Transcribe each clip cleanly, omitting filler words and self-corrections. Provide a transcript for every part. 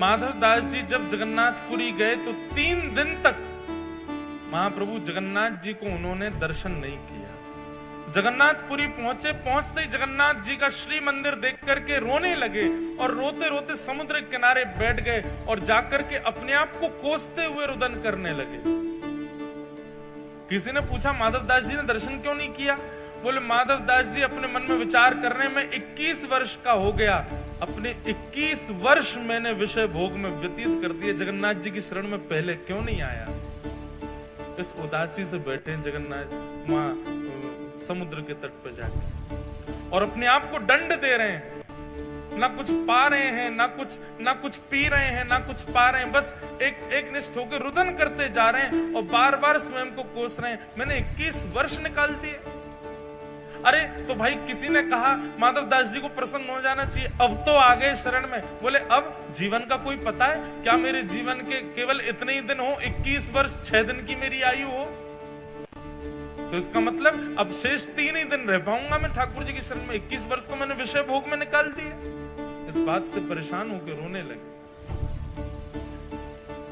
माधव दास जी जब जगन्नाथपुरी गए तो 3 दिन तक महाप्रभु जगन्नाथ जी को उन्होंने दर्शन नहीं किया। जगन्नाथपुरी पहुंचे, पहुंचते ही जगन्नाथ जी का श्री मंदिर देख करके रोने लगे और रोते रोते समुद्र के किनारे बैठ गए और जाकर के अपने आप को कोसते हुए रुदन करने लगे। किसी ने पूछा माधव दास जी ने दर्शन क्यों नहीं किया? बोले माधव दास जी अपने मन में विचार करने में 21 वर्ष का हो गया, अपने 21 वर्ष मैंने विषय भोग में व्यतीत कर दिए, जगन्नाथ जी की शरण में पहले क्यों नहीं आया? इस उदासी से बैठे जगन्नाथ वहां समुद्र के तट पर जाके और अपने आप को दंड दे रहे हैं। ना कुछ पा रहे हैं, ना कुछ पी रहे हैं, ना कुछ पा रहे हैं, बस एक निष्ठ होकर रुदन करते जा रहे हैं और बार बार स्वयं को कोस रहे हैं। मैंने 21 वर्ष निकाल दिए। अरे तो भाई किसी ने कहा माधव दास जी को प्रसन्न हो जाना चाहिए, अब तो आ गए शरण में। बोले अब जीवन का कोई पता है क्या? मेरे जीवन के केवल इतने ही दिन हो, 21 वर्ष 6 दिन की मेरी आयु हो, तो इसका मतलब अब शेष 3 ही दिन रह पाऊंगा मैं ठाकुर जी की शरण में। 21 वर्ष तो मैंने विषय भोग में निकाल दिए। इस बात से परेशान होकर रोने लगे।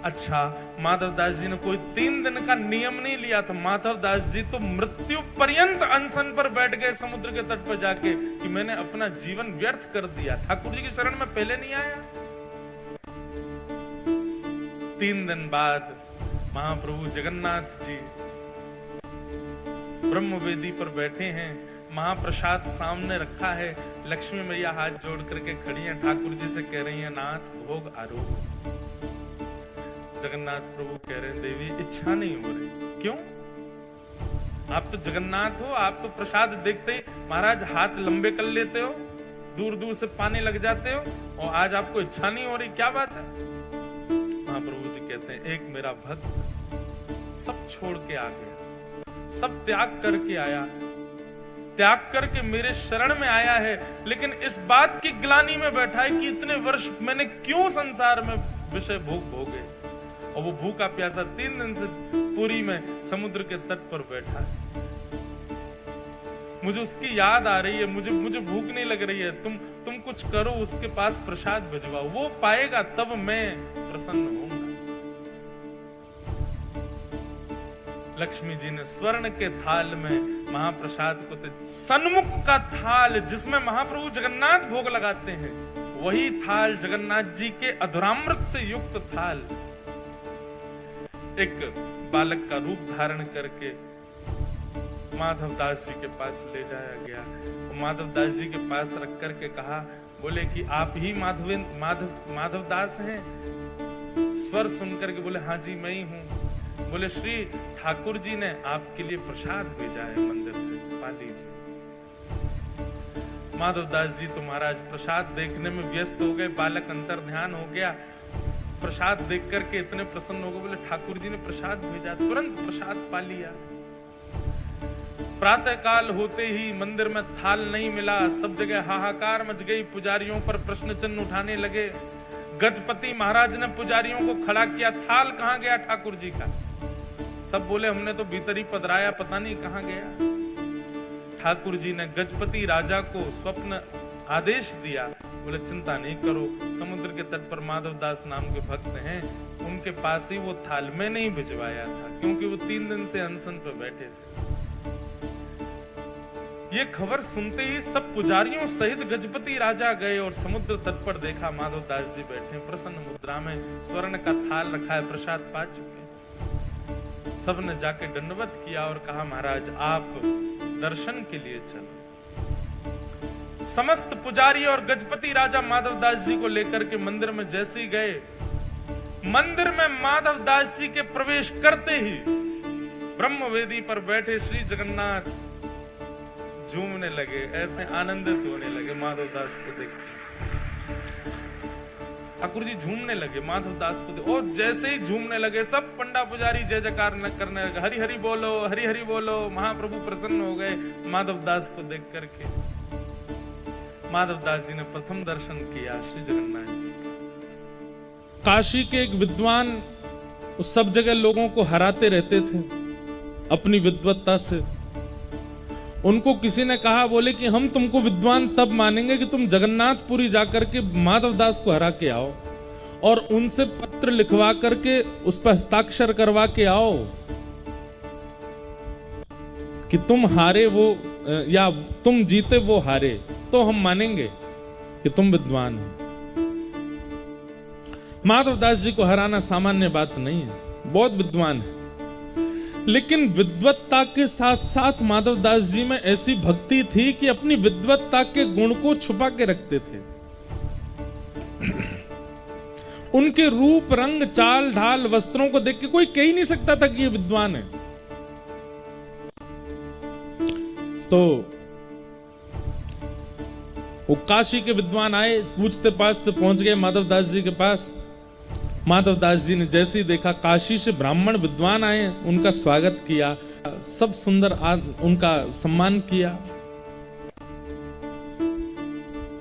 अच्छा, माधव दास जी ने कोई 3 दिन का नियम नहीं लिया था। माधव दास जी तो मृत्यु पर्यंत अनशन पर बैठ गए समुद्र के तट पर जाके कि मैंने अपना जीवन व्यर्थ कर दिया, ठाकुर जी की शरण में पहले नहीं आया। 3 दिन बाद महाप्रभु जगन्नाथ जी ब्रह्मवेदी पर बैठे हैं, महाप्रसाद सामने रखा है, लक्ष्मी मैया हाथ जोड़ करके खड़ी हैं, ठाकुर जी से कह रही हैं नाथ भोग आरोग। जगन्नाथ प्रभु कह रहे हैं देवी इच्छा नहीं हो रही। क्यों? आप तो जगन्नाथ हो, आप तो प्रसाद देखते ही महाराज हाथ लंबे कर लेते हो, दूर दूर से पाने लग जाते हो, और आज आपको इच्छा नहीं हो रही, क्या बात है? महाप्रभु जी कहते हैं एक मेरा भक्त सब छोड़ के आ गया, सब त्याग करके आया, त्याग करके मेरे शरण में आया है, लेकिन इस बात की ग्लानि में बैठा है कि इतने वर्ष मैंने क्यों संसार में विषय भोग भोगे, और वो भूखा प्यासा 3 दिन से पुरी में समुद्र के तट पर बैठा है। मुझे उसकी याद आ रही है, मुझे भूख नहीं लग रही है, तुम कुछ करो, उसके पास प्रसाद भिजवाओ, वो पाएगा तब मैं प्रसन्न होऊंगा। लक्ष्मी जी ने स्वर्ण के थाल में महाप्रसाद को सन्मुख का थाल जिसमें महाप्रभु जगन्नाथ भोग लगाते हैं, वही थाल जगन्नाथ जी के अधुरामृत से युक्त थाल एक बालक का रूप धारण करके माधव दास जी के पास ले जाया गया। माधव दास जी के पास रख करके कहा, बोले कि आप ही माधव दास हैं? स्वर सुनकर के बोले हाँ जी मैं ही हूं। बोले श्री ठाकुर जी ने आपके लिए प्रसाद भेजा है मंदिर से, पा लीजिए। माधव दास जी तो महाराज प्रसाद देखने में व्यस्त हो गए, बालक अंतर ध्यान हो गया, प्रसाद देख करके इतने प्रसन्न हो गए, बोले ठाकुर जी ने प्रसाद भेजा, तुरंत प्रसाद पा लिया। प्रातः काल होते ही मंदिर में थाल नहीं मिला, सब जगह हाहाकार मच गई, पुजारियों पर प्रश्न चिन्ह उठाने लगे। गजपति महाराज ने पुजारियों को खड़ा किया, थाल कहां गया ठाकुर जी का? सब बोले हमने तो भीतर ही पधराया, पता नहीं कहां गया। ठाकुर जी ने गजपति राजा को स्वप्न आदेश दिया, बोले चिंता नहीं करो, समुद्र के तट पर माधव दास नाम के भक्त हैं, उनके पास ही वो थाल मैंने ही भिजवाया था, क्योंकि वो 3 दिन से अनशन पर बैठे थे। ये खबर सुनते ही सब पुजारियों सहित गजपति राजा गए और समुद्र तट पर देखा माधव दास जी बैठे प्रसन्न मुद्रा में, स्वर्ण का थाल रखा है, प्रसाद पा चुके। सब ने जाके दंडवत किया और कहा महाराज आप दर्शन के लिए चलो। समस्त पुजारी और गजपति राजा माधव दास जी को लेकर के मंदिर में जैसे ही गए, मंदिर में माधव दास जी के प्रवेश करते ही ब्रह्मवेदी पर बैठे श्री जगन्नाथ झूमने लगे, ऐसे आनंदित होने लगे माधव दास को देख। ठाकुर जी झूमने लगे माधव दास को देख, और जैसे ही झूमने लगे सब पंडा पुजारी जय जयकार करने लगे, हरि हरि बोलो, हरि हरि बोलो। महाप्रभु प्रसन्न हो गए माधव दास को देख करके। माधव दास जी ने प्रथम दर्शन किया श्री जगन्नाथ जी का। काशी के एक विद्वान उस सब जगह लोगों को हराते रहते थे अपनी विद्वत्ता से। उनको किसी ने कहा, बोले कि हम तुमको विद्वान तब मानेंगे कि तुम जगन्नाथपुरी जाकर के माधव दास को हरा के आओ। और उनसे पत्र लिखवा करके उस पर हस्ताक्षर करवा के आओ कि तुम हारे वो या तुम जीते वो हारे, तो हम मानेंगे कि तुम विद्वान हो। माधवदास जी को हराना सामान्य बात नहीं है, बहुत विद्वान है। लेकिन विद्वत्ता के साथ साथ माधवदास जी में ऐसी भक्ति थी कि अपनी विद्वत्ता के गुण को छुपा के रखते थे। उनके रूप, रंग, चाल, ढाल, वस्त्रों को देख के कोई कह ही नहीं सकता था कि ये विद्वान है। तो वो काशी के विद्वान आए, पूछते पाछते पहुंच गए माधवदास जी के पास। माधवदास जी ने जैसे ही देखा काशी से ब्राह्मण विद्वान आए, उनका स्वागत किया, सब सुंदर उनका सम्मान किया।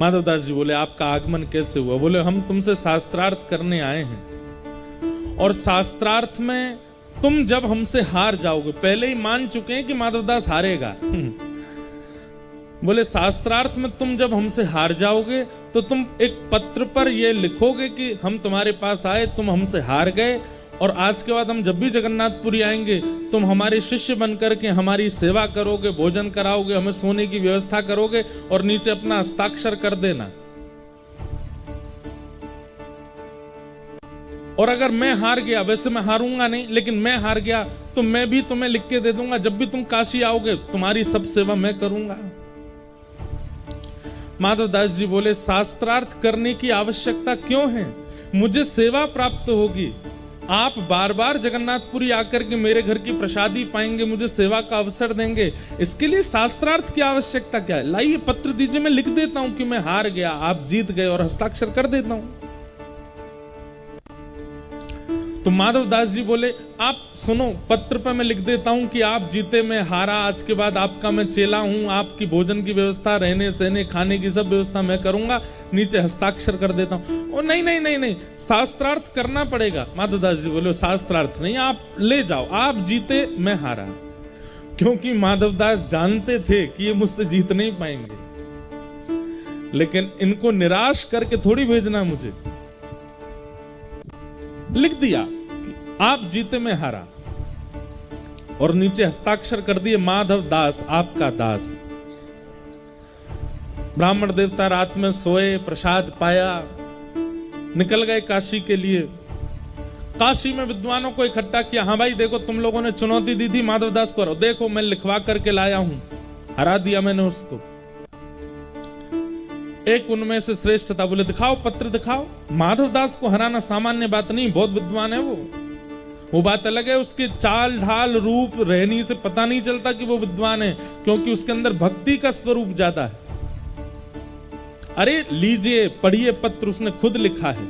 माधवदास जी बोले, आपका आगमन कैसे हुआ? बोले, हम तुमसे शास्त्रार्थ करने आए हैं, और शास्त्रार्थ में तुम जब हमसे हार जाओगे, पहले ही मान चुके हैं कि माधवदास हारेगा। बोले, शास्त्रार्थ में तुम जब हमसे हार जाओगे तो तुम एक पत्र पर ये लिखोगे कि हम तुम्हारे पास आए, तुम हमसे हार गए, और आज के बाद हम जब भी जगन्नाथपुरी आएंगे तुम हमारे शिष्य बनकर के हमारी सेवा करोगे, भोजन कराओगे, हमें सोने की व्यवस्था करोगे, और नीचे अपना हस्ताक्षर कर देना। और अगर मैं हार गया, वैसे मैं हारूंगा नहीं, लेकिन मैं हार गया तो मैं भी तुम्हें लिख के दे दूंगा, जब भी तुम काशी आओगे तुम्हारी सब सेवा मैं करूंगा। माधवदास जी बोले, शास्त्रार्थ करने की आवश्यकता क्यों है? मुझे सेवा प्राप्त होगी। आप बार बार जगन्नाथपुरी आकर के मेरे घर की प्रसादी पाएंगे, मुझे सेवा का अवसर देंगे, इसके लिए शास्त्रार्थ की आवश्यकता क्या है? लाइए पत्र दीजिए, मैं लिख देता हूं कि मैं हार गया, आप जीत गए, और हस्ताक्षर कर देता हूं। तो माधवदास जी बोले, आप सुनो, पत्र पर मैं लिख देता हूं कि आप जीते, मैं हारा, आज के बाद आपका मैं चेला हूं, आपकी भोजन की व्यवस्था, रहने सहने खाने की सब व्यवस्था मैं करूंगा, नीचे हस्ताक्षर कर देता हूं। ओ नहीं नहीं नहीं नहीं, शास्त्रार्थ करना पड़ेगा। माधवदास जी बोले, शास्त्रार्थ नहीं, आप ले जाओ, आप जीते मैं हारा। क्योंकि माधवदास जानते थे कि ये मुझसे जीत नहीं पाएंगे, लेकिन इनको निराश करके थोड़ी भेजना मुझे। लिख दिया आप जीते मैं हारा, और नीचे हस्ताक्षर कर दिए, माधव दास आपका दास। ब्राह्मण देवता रात में सोए, प्रसाद पाया, निकल गए काशी के लिए। काशी में विद्वानों को इकट्ठा किया। हाँ भाई देखो, तुम लोगों ने चुनौती दी थी माधवदास को, देखो मैं लिखवा करके लाया हूं, हरा दिया मैंने उसको। एक उनमें से श्रेष्ठ था, बोले दिखाओ पत्र दिखाओ। माधवदास को हराना सामान्य बात नहीं, बहुत विद्वान है वो बात अलग है। उसके चाल ढाल रूप रहनी से पता नहीं चलता कि वो विद्वान है, क्योंकि उसके अंदर भक्ति का स्वरूप ज्यादा है। अरे लीजिए पढ़िए पत्र, उसने खुद लिखा है।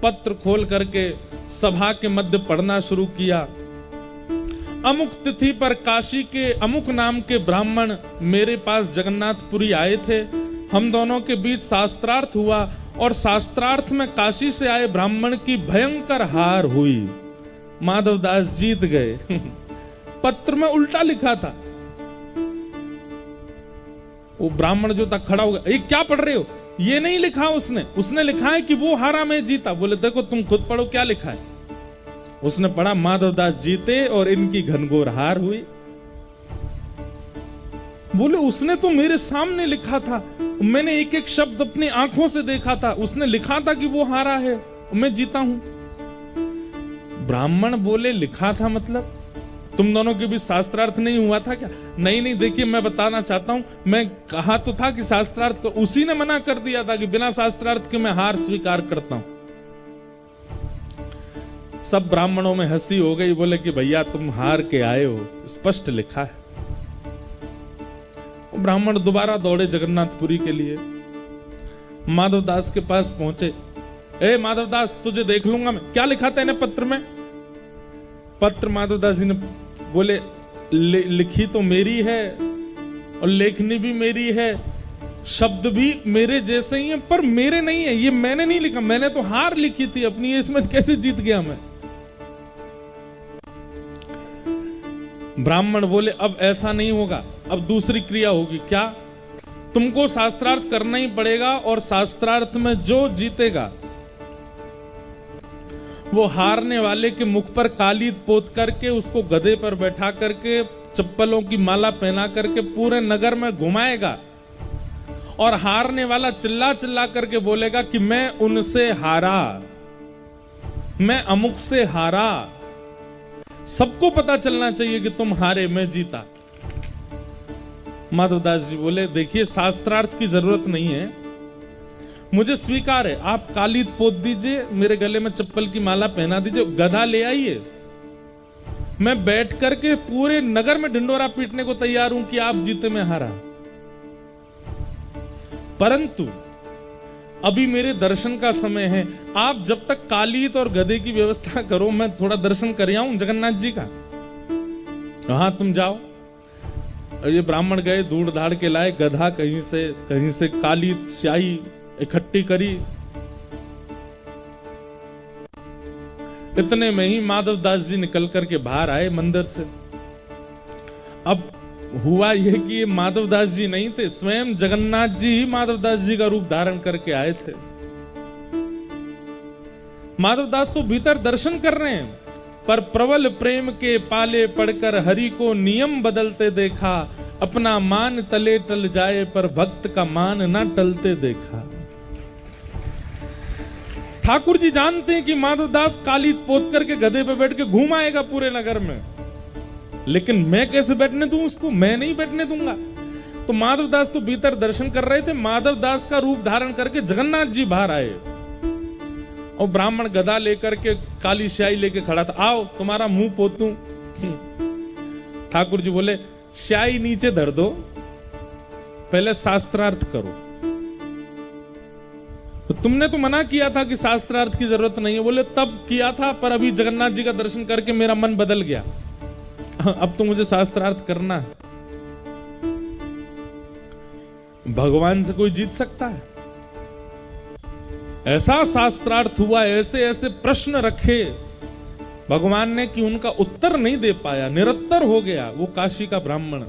पत्र खोल करके सभा के मध्य पढ़ना शुरू किया। अमुक तिथि पर काशी के अमुक नाम के ब्राह्मण मेरे पास जगन्नाथपुरी आए थे, हम दोनों के बीच शास्त्रार्थ हुआ, और शास्त्रार्थ में काशी से आए ब्राह्मण की भयंकर हार हुई। माधवदास जीत गए। पत्र में उल्टा लिखा था। वो ब्राह्मण जो था खड़ा हो गया, ये क्या पढ़ रहे हो? ये नहीं लिखा उसने लिखा है कि वो हारा मैं जीता। बोले देखो तुम खुद पढ़ो क्या लिखा है। उसने पढ़ा, माधवदास जीते और इनकी घनघोर हार हुई। बोले उसने तो मेरे सामने लिखा था, मैंने एक एक शब्द अपनी आंखों से देखा था, उसने लिखा था कि वो हारा है, मैं जीता हूं। ब्राह्मण बोले लिखा था मतलब तुम दोनों के बीच शास्त्रार्थ नहीं हुआ था क्या? नहीं देखिए मैं बताना चाहता हूं, मैं कहा तो था कि शास्त्रार्थ, उसी ने मना कर दिया था कि बिना शास्त्रार्थ के मैं हार स्वीकार करता हूं। सब ब्राह्मणों में हंसी हो गई। बोले कि भैया तुम हार के आए हो, स्पष्ट लिखा है। ब्राह्मण दोबारा दौड़े जगन्नाथपुरी के लिए। माधवदास के पास पहुंचे। ए माधवदास तुझे देख लूंगा मैं, क्या लिखा था इन्हें पत्र में? पत्र माधवदास जी ने बोले लिखी तो मेरी है और लेखनी भी मेरी है, शब्द भी मेरे जैसे ही है, पर मेरे नहीं है, ये मैंने नहीं लिखा, मैंने तो हार लिखी थी अपनी, इसमें कैसे जीत गया मैं? ब्राह्मण बोले अब ऐसा नहीं होगा, अब दूसरी क्रिया होगी। क्या? तुमको शास्त्रार्थ करना ही पड़ेगा, और शास्त्रार्थ में जो जीतेगा वो हारने वाले के मुख पर कालीत पोत करके, उसको गधे पर बैठा करके, चप्पलों की माला पहना करके पूरे नगर में घुमाएगा और हारने वाला चिल्ला चिल्ला करके बोलेगा कि मैं उनसे हारा, मैं अमुक से हारा। सबको पता चलना चाहिए कि तुम हारे, मैं जीता। माधवदास जी बोले, देखिए शास्त्रार्थ की जरूरत नहीं है, मुझे स्वीकार है, आप कालीत पोत दीजिए, मेरे गले में चप्पल की माला पहना दीजिए, गधा ले आइए, मैं बैठ करके पूरे नगर में ढिंडोरा पीटने को तैयार हूं कि आप जीते मैं हारा। परंतु अभी मेरे दर्शन का समय है, आप जब तक कालीत और गधे की व्यवस्था करो, मैं थोड़ा दर्शन कर आऊं जगन्नाथ जी का। हाँ तुम जाओ। ये ब्राह्मण गए, धूड़ धाड़ के लाए गधा, कहीं से कालीत स्याही इकट्ठी करी। इतने में ही माधवदास जी निकल करके बाहर आए मंदिर से। अब हुआ यह कि ये माधवदास जी नहीं थे, स्वयं जगन्नाथ जी ही माधवदास जी का रूप धारण करके आए थे। माधवदास तो भीतर दर्शन कर रहे हैं, पर प्रबल प्रेम के पाले पड़कर हरि को नियम बदलते देखा, अपना मान तले टल जाए पर भक्त का मान ना टलते देखा। ठाकुर जी जानते हैं कि माधवदास कालीत पोत करके गधे पे बैठ के घूम आएगा पूरे नगर में, लेकिन मैं कैसे बैठने दूं उसको, मैं नहीं बैठने दूंगा। तो माधवदास तो भीतर दर्शन कर रहे थे, माधवदास का रूप धारण करके जगन्नाथ जी बाहर आए और ब्राह्मण गधा लेकर के काली स्याही लेके खड़ा था, आओ तुम्हारा मुंह पोतूं। ठाकुर जी बोले, स्याही नीचे धर दो, पहले शास्त्रार्थ करो। तो तुमने तो मना किया था कि शास्त्रार्थ की जरूरत नहीं है। बोले तब किया था, पर अभी जगन्नाथ जी का दर्शन करके मेरा मन बदल गया, अब तो मुझे शास्त्रार्थ करना है। भगवान से कोई जीत सकता है? ऐसा शास्त्रार्थ हुआ, ऐसे ऐसे प्रश्न रखे भगवान ने कि उनका उत्तर नहीं दे पाया, निरत्तर हो गया वो काशी का ब्राह्मण।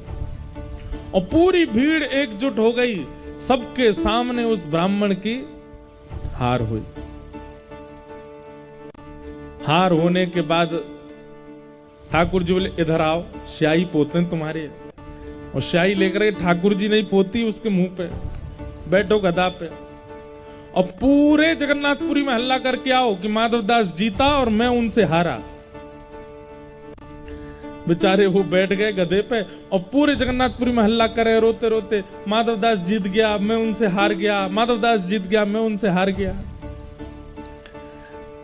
और पूरी भीड़ एकजुट हो गई, सबके सामने उस ब्राह्मण की हार हुई। हार होने के बाद ठाकुर जी बोले, इधर आओ, स्याही पोते तुम्हारे। और स्याही लेकर ठाकुर जी नहीं पोती उसके मुंह पे, बैठो गधा पे, और पूरे जगन्नाथपुरी में हल्ला करके आओ कि माधवदास जीता और मैं उनसे हारा। बेचारे वो बैठ गए गधे पे और पूरे जगन्नाथपुरी में हल्ला करे रोते रोते, माधवदास जीत गया, मैं उनसे हार गया, माधवदास जीत गया, मैं उनसे हार गया।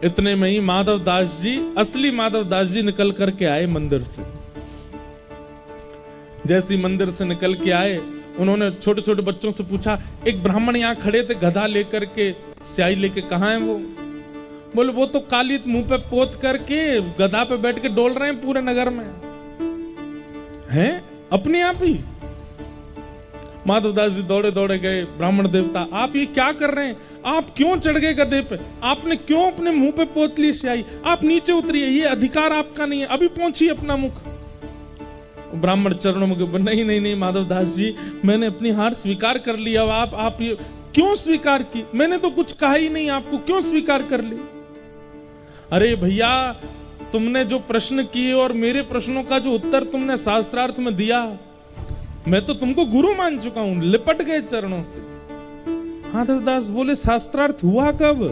इतने में ही माधवदास जी, असली माधवदास जी निकल करके आए मंदिर से। जैसे मंदिर से निकल के आए, उन्होंने छोटे छोटे बच्चों से पूछा, एक ब्राह्मण यहाँ खड़े थे गधा लेकर के, स्याही लेके, कहाँ है वो? बोले वो तो कालीत मुंह पे पोत करके गधा पे बैठ के डोल रहे हैं पूरे नगर में। हैं अपने आप ही? माधवदास जी दौड़े दौड़े गए, ब्राह्मण देवता आप ये क्या कर रहे हैं? आप क्यों चढ़ गए गधे पे? आपने क्यों अपने मुंह पे पोत ली स्याही? आप नीचे उतरिए, ये अधिकार आपका नहीं है, अभी पहुंचिए अपना मुख। ब्राह्मण चरणों में, नहीं नहीं नहीं माधवदास जी, मैंने अपनी हार स्वीकार कर ली। अब आप ये क्यों स्वीकार की? मैंने तो कुछ कहा ही नहीं आपको, क्यों स्वीकार कर ली? अरे भैया, तुमने जो प्रश्न किए और मेरे प्रश्नों का जो उत्तर तुमने शास्त्रार्थ में दिया, मैं तो तुमको गुरु मान चुका हूं। लिपट गए चरणों से। माधवदास बोले, शास्त्रार्थ हुआ कब?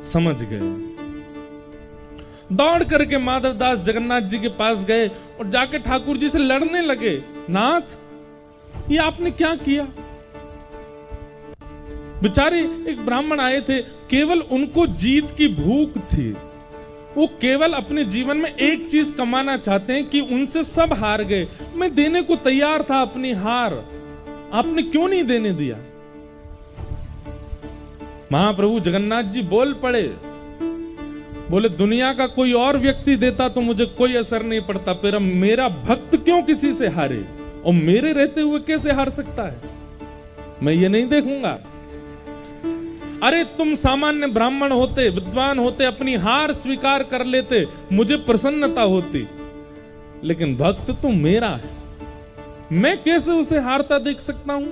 समझ गए। दौड़ करके माधवदास जगन्नाथ जी के पास गए और जाके ठाकुर जी से लड़ने लगे, नाथ ये आपने क्या किया? बेचारे एक ब्राह्मण आए थे, केवल उनको जीत की भूख थी। वो केवल अपने जीवन में एक चीज कमाना चाहते हैं कि उनसे सब हार गए, मैं देने को तैयार था अपनी हार, आपने क्यों नहीं देने दिया? महाप्रभु जगन्नाथ जी बोल पड़े, बोले दुनिया का कोई और व्यक्ति देता तो मुझे कोई असर नहीं पड़ता, पर मेरा भक्त क्यों किसी से हारे, और मेरे रहते हुए कैसे हार सकता है? मैं ये नहीं देखूंगा। अरे तुम सामान्य ब्राह्मण होते, विद्वान होते, अपनी हार स्वीकार कर लेते, मुझे प्रसन्नता होती, लेकिन भक्त तो मेरा है, मैं कैसे उसे हारता देख सकता हूं?